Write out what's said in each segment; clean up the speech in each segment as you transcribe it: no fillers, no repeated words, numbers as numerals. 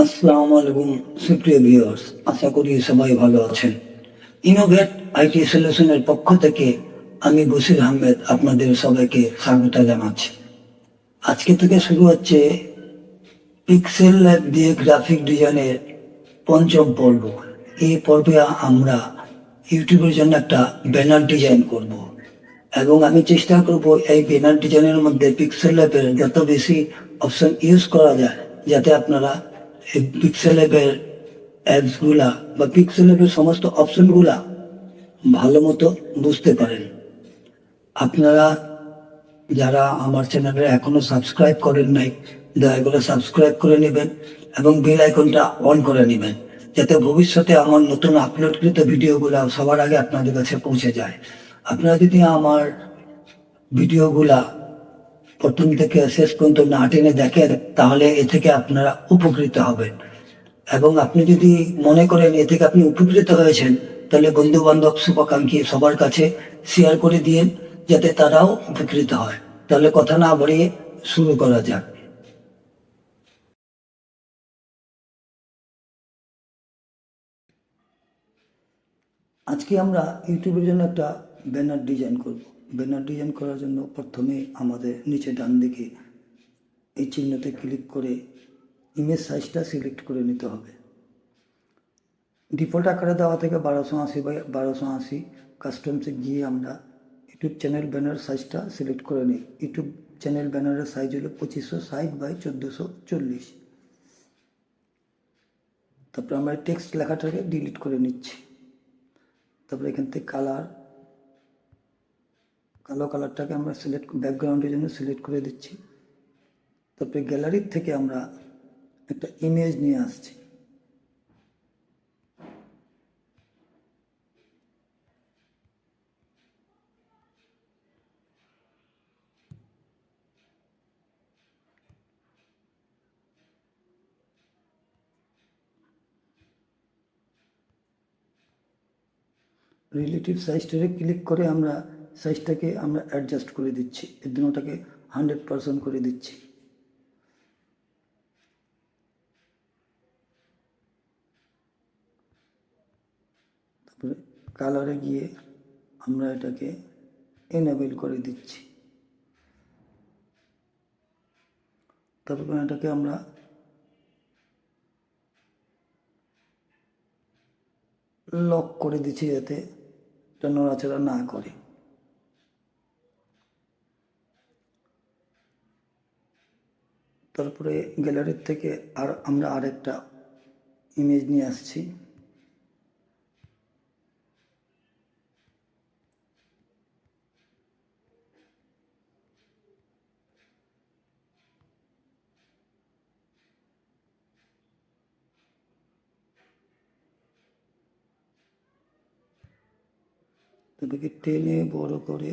আসসালামু আলাইকুম সুপ্রিয় ভিউয়ার্স, আশা করি সবাই ভালো আছেন। ইনোভেট আইটি সলিউশনের পক্ষ থেকে আমি বশির আহমেদ আপনাদের সবাইকে স্বাগত জানাচ্ছি। আজকে থেকে শুরু হচ্ছে পিক্সেল ল্যাব দিয়ে গ্রাফিক ডিজাইনের পঞ্চম পর্ব। এই পর্বে আমরা ইউটিউবের জন্য একটা ব্যানার ডিজাইন করব এবং আমি চেষ্টা করব এই ব্যানার ডিজাইনের মধ্যে পিক্সেল ল্যাবের যত বেশি অপশন ইউজ করা যায়, যাতে আপনারা এই পিক্সেল ল্যাবের অ্যাপসগুলা বা পিক্সেল ল্যাবের সমস্ত অপশনগুলা ভালো মতো বুঝতে পারেন। আপনারা যারা আমার চ্যানেলে এখনো সাবস্ক্রাইব করেন নাই, দয়া করে সাবস্ক্রাইব করে নেবেন এবং বেল আইকনটা অন করে নেবেন, যাতে ভবিষ্যতে আমার নতুন আপলোডকৃত ভিডিওগুলো সবার আগে আপনাদের কাছে পৌঁছে যায়। আপনারা যদি আমার ভিডিওগুলা প্রথম থেকে শেষ পর্যন্ত না টেনে দেখেন, তাহলে এ থেকে আপনারা উপকৃত হবেন। এবং আপনি যদি মনে করেন এ থেকে আপনি উপকৃত হয়েছেন, তাহলে বন্ধু বান্ধব শুভাকাঙ্ক্ষী সবার কাছে শেয়ার করে দিন, যাতে তারাও উপকৃত হয়। তাহলে কথা না বাড়িয়ে শুরু করা যাক। আজকে আমরা ইউটিউবের জন্য একটা ব্যানার ডিজাইন করব। ব্যানার ডিজাইন করার জন্য প্রথমে আমাদের নিচে ডান দিকে এই চিহ্নতে ক্লিক করে ইমেজ সাইজটা সিলেক্ট করে নিতে হবে। ডিফল্ট আকারে দেওয়া থেকে 1280 কাস্টমসে গিয়ে আমরা ইউটিউব চ্যানেল ব্যানার সাইজটা সিলেক্ট করে নিই। ইউটিউব চ্যানেল ব্যানারের সাইজ হলো 2560 x 1440। তারপরে আমরা টেক্সট লেখাটাকে ডিলিট করে নিচ্ছি। তারপরে এখান থেকে কালো কালারটাকে আমরা ব্যাকগ্রাউন্ডের জন্য সিলেক্ট করে দিচ্ছি। তারপরে গ্যালারির থেকে আমরা একটা ইমেজ নিয়ে আসছি। রিলেটিভ সাইজটাকে ক্লিক করে আমরা সাইজটাকে অ্যাডজাস্ট করে দিচ্ছি। এর জন্য ওটাকে 100% করে দিচ্ছি। তারপরে কালারে গিয়ে আমরা এটাকে এনেবল করে দিচ্ছি। তারপরে এটাকে আমরা লক করে দিচ্ছি, যাতে এটা নড়াচড়া না করে। তারপরে গ্যালারির থেকে আমরা আরেকটা ইমেজ নিয়ে আসছি। তাদেরকে টেনে বড় করে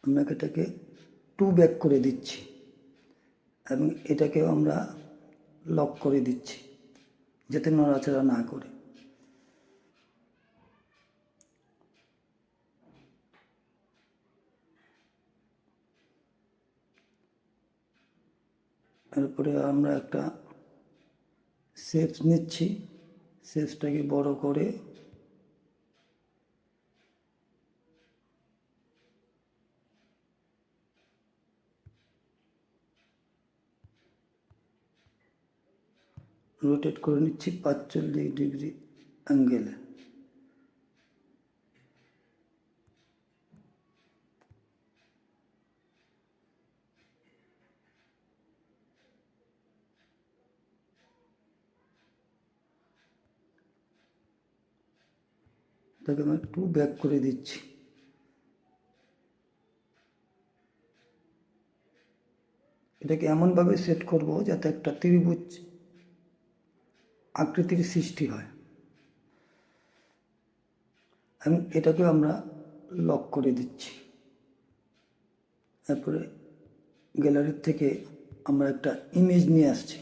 আমরা এটাকে 2 ব্যাক করে দিচ্ছি এবং এটাকেও আমরা লক করে দিচ্ছি, যাতে নড়াচড়া না করে। এরপরে আমরা একটা শেপ নিচ্ছি, শেপটাকে বড় করে রোটেট করে নিচ্ছি 45 ডিগ্রি অ্যাঙ্গেলে। তাকে আমি 2 ব্যাক করে দিচ্ছি। এটাকে এমনভাবে সেট করব যাতে একটা ত্রিভুজ আকৃতির সৃষ্টি হয় এবং এটাকে আমরা লক করে দিচ্ছি। তারপরে গ্যালারির থেকে আমরা একটা ইমেজ নিয়ে আসছি।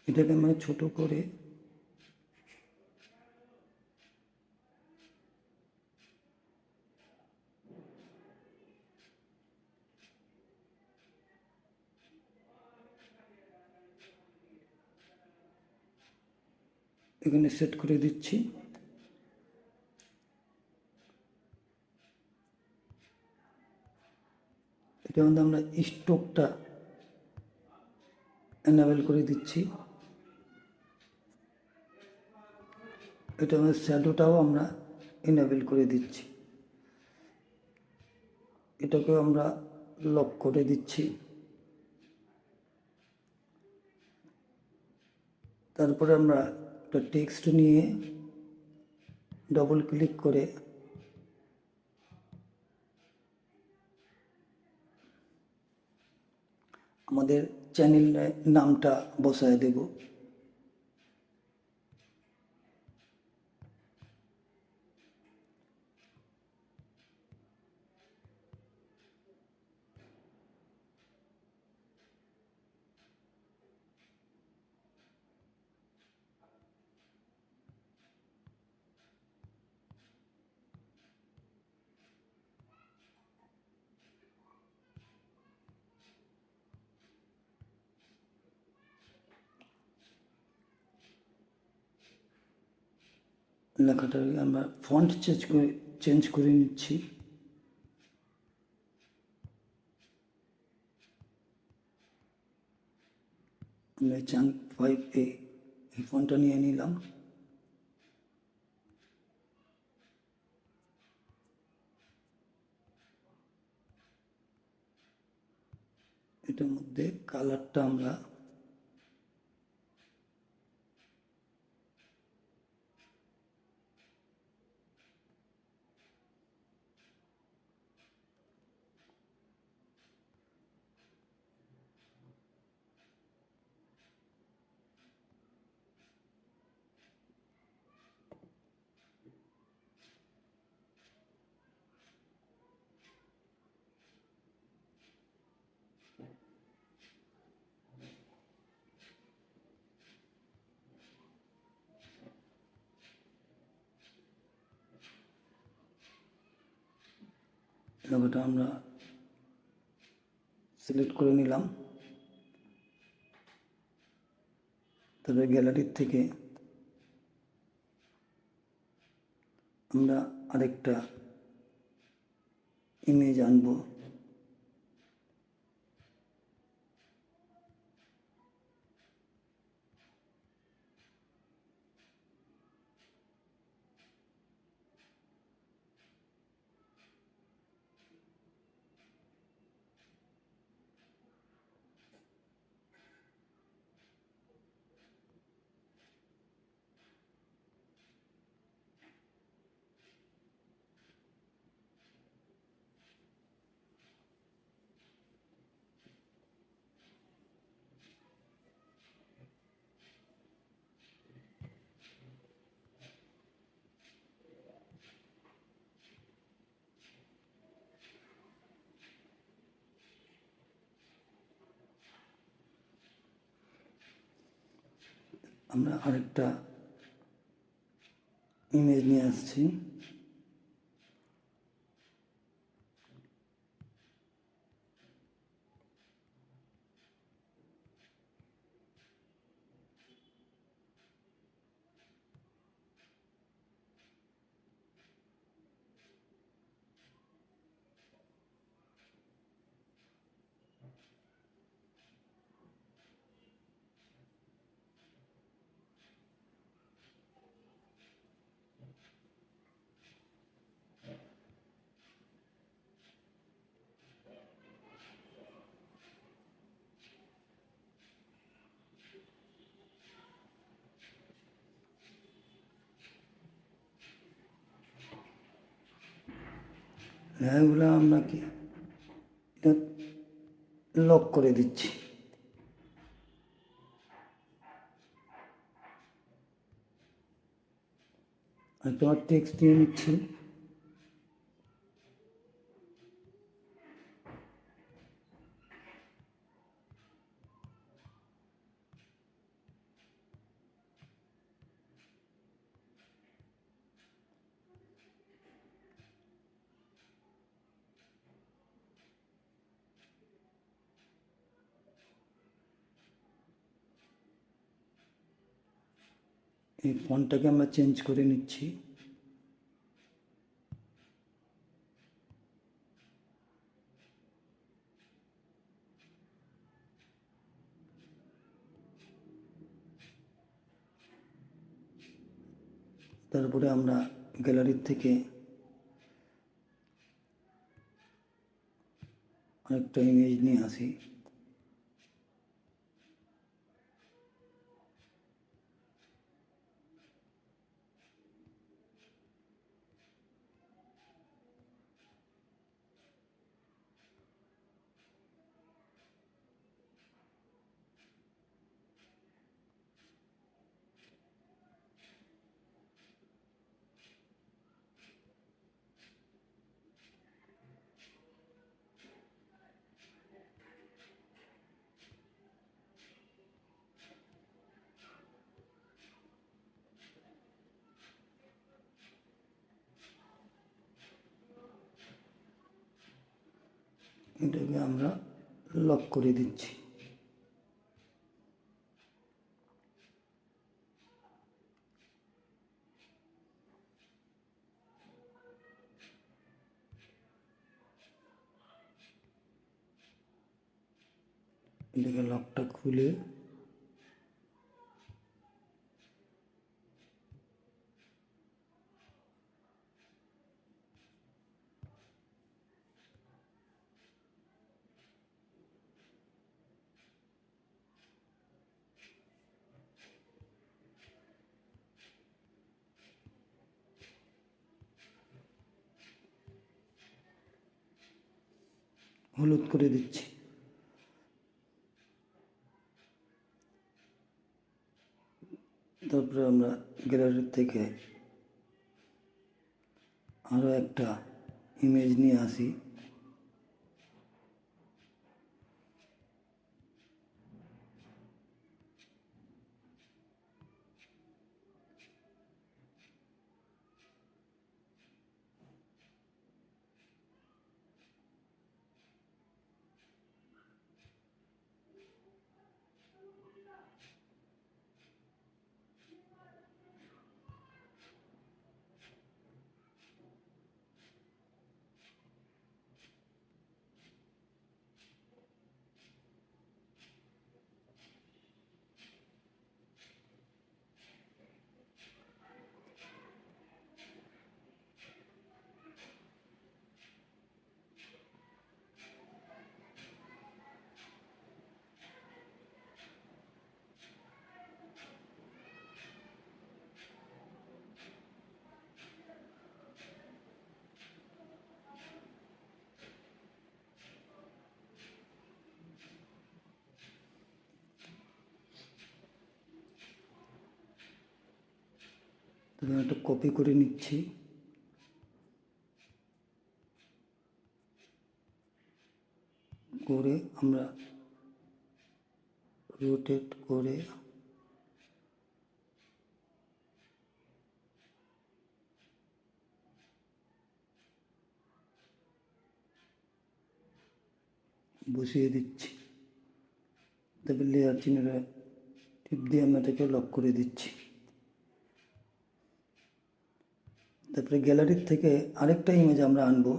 এটাকে আমরা ছোট করে এখানে সেট করে দিচ্ছি। এটার মধ্যে আমরা স্ট্রোকটা এনেবল করে দিচ্ছি। এটা আমাদের শ্যাডোটাও আমরা এনেবল করে দিচ্ছি। এটাকেও আমরা লক করে দিচ্ছি। তারপরে আমরা একটা টেক্সট নিয়ে ডবল ক্লিক করে আমাদের চ্যানেল নামটা বসায় দেব। লেখাটা আমরা ফন্ট চেঞ্জ করে নিচ্ছি। আমরা চাঙ্ক 5A এই ফন্টটা নিয়ে নিলাম। এটার মধ্যে কালারটা আমরা লোগোটা আমরা সিলেক্ট করে নিলাম। তবে গ্যালারির থেকে আমরা আরেকটা ইমেজ আনবো। আমরা আরেকটা ইমেজ নিয়ে আসছি। লেখাগুলো আমরা কি এটা লক করে দিচ্ছি। আর তোমার টেক্সট দিয়ে নিচ্ছি। এই ফন্টটাকে আমরা চেঞ্জ করে নিচ্ছি। তারপরে আমরা গ্যালারির থেকে আরেকটা ইমেজ নিয়ে আসি। এটাকে আমরা লক করে দিচ্ছি। এটাকে লকটা খুলে হলুদ করে দিচ্ছি। তারপরে আমরা গ্যালারি থেকে আরও একটা ইমেজ নিয়ে আসি। তখন একটা কপি করে নিচ্ছি। করে আমরা রোটেট করে বসিয়ে দিচ্ছি। তারপর লেয়ার চিহ্নটা টিপ দিয়ে আমরা এটাকে লক করে দিচ্ছি। তারপরে গ্যালারির থেকে আরেকটা ইমেজ আমরা আনবো।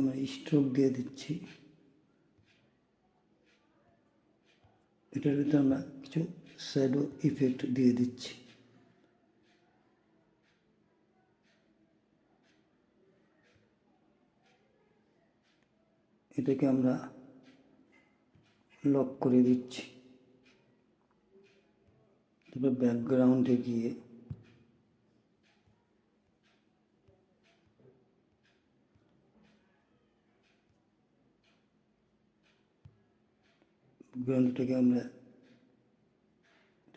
আমরা স্ট্রোক দিয়ে দিচ্ছি। এটার ভিতরে আমরা কিছু শ্যাডো ইফেক্ট দিয়ে দিচ্ছি। এটাকে আমরা লক করে দিচ্ছি। তারপর ব্যাকগ্রাউন্ডে গিয়ে ব্যাকগ্রাউন্ডটাকে আমরা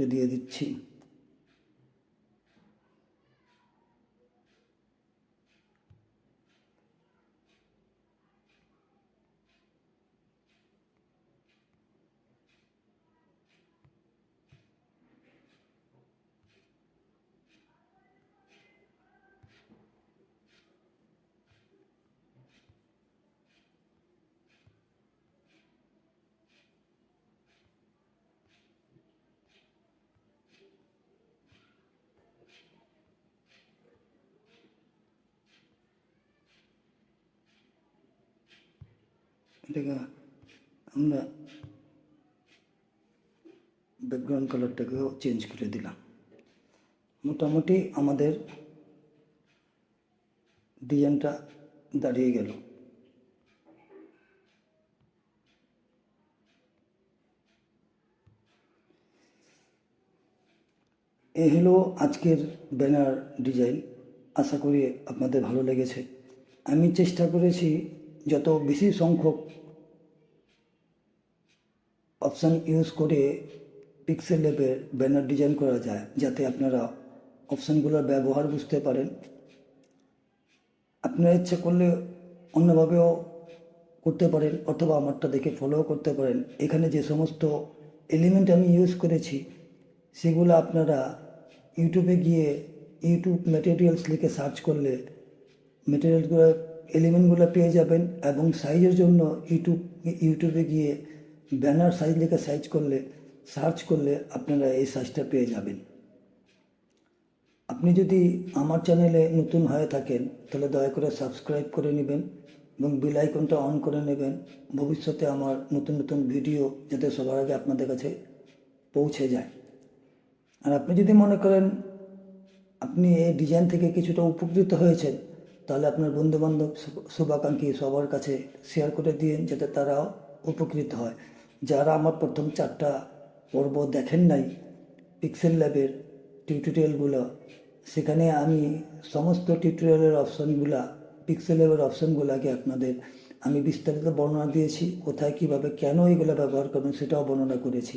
একটু দিয়ে দিচ্ছি। এটাকে আমরা ব্যাকগ্রাউন্ড কালারটাকেও চেঞ্জ করে দিলাম। মোটামুটি আমাদের ডিজাইনটা দাঁড়িয়ে গেল। এই হলো আজকের ব্যানার ডিজাইন। আশা করি আপনাদের ভালো লেগেছে। আমি চেষ্টা করেছি যত বেশি সংখ্যক অপশান ইউজ করে পিক্সেল লেভেল ব্যানার ডিজাইন করা যায়, যাতে আপনারা অপশানগুলোর ব্যবহার বুঝতে পারেন। আপনারা ইচ্ছা করলে অন্যভাবেও করতে পারেন, অথবা আমারটা দেখে ফলো করতে পারেন। এখানে যে সমস্ত এলিমেন্ট আমি ইউজ করেছি সেগুলো আপনারা ইউটিউবে গিয়ে ইউটিউব ম্যাটেরিয়ালস লিখে সার্চ করলে ম্যাটেরিয়ালগুলো এলিমেন্টগুলো পেয়ে যাবেন। এবং সাইজের জন্য ইউটিউবে গিয়ে ব্যানার সাইজ লিখে সার্চ করলে আপনারা এই সাইজটা পেয়ে যাবেন। আপনি যদি আমার চ্যানেলে নতুন হয়ে থাকেন তাহলে দয়া করে সাবস্ক্রাইব করে নেবেন এবং বেল আইকনটা অন করে নেবেন, ভবিষ্যতে আমার নতুন নতুন ভিডিও যাতে সবার আগে আপনাদের কাছে পৌঁছে যায়। আর আপনি যদি মনে করেন আপনি এই ডিজাইন থেকে কিছুটা উপকৃত হয়েছেন, তাহলে আপনার বন্ধুবান্ধব শুভাকাঙ্ক্ষী সবার কাছে শেয়ার করে দিন, যাতে তারাও উপকৃত হয়। যারা আমার প্রথম 4টা পর্ব দেখেন নাই পিক্সেল ল্যাবের টিউটোরিয়ালগুলো, সেখানে আমি সমস্ত টিউটোরিয়ালের পিক্সেল ল্যাবের অপশানগুলোকে আপনাদের আমি বিস্তারিত বর্ণনা দিয়েছি। কোথায় কীভাবে কেন এগুলো ব্যবহার করবেন সেটাও বর্ণনা করেছি।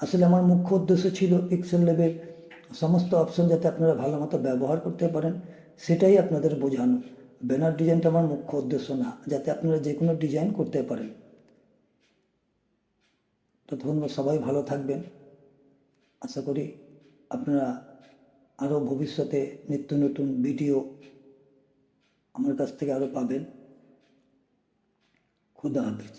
আসলে আমার মুখ্য উদ্দেশ্য ছিল পিক্সেল ল্যাবের সমস্ত অপশন যাতে আপনারা ভালো মতো ব্যবহার করতে পারেন, সেটাই আপনাদের বোঝানো। ব্যানার ডিজাইনটা আমার মুখ্য উদ্দেশ্য না, যাতে আপনারা যে কোনো ডিজাইন করতে পারেন। ততক্ষণ সবাই ভালো থাকবেন। আশা করি আপনারা আরও ভবিষ্যতে নিত্য নতুন ভিডিও আমার কাছ থেকে আরও পাবেন। খুদা হাফেজ।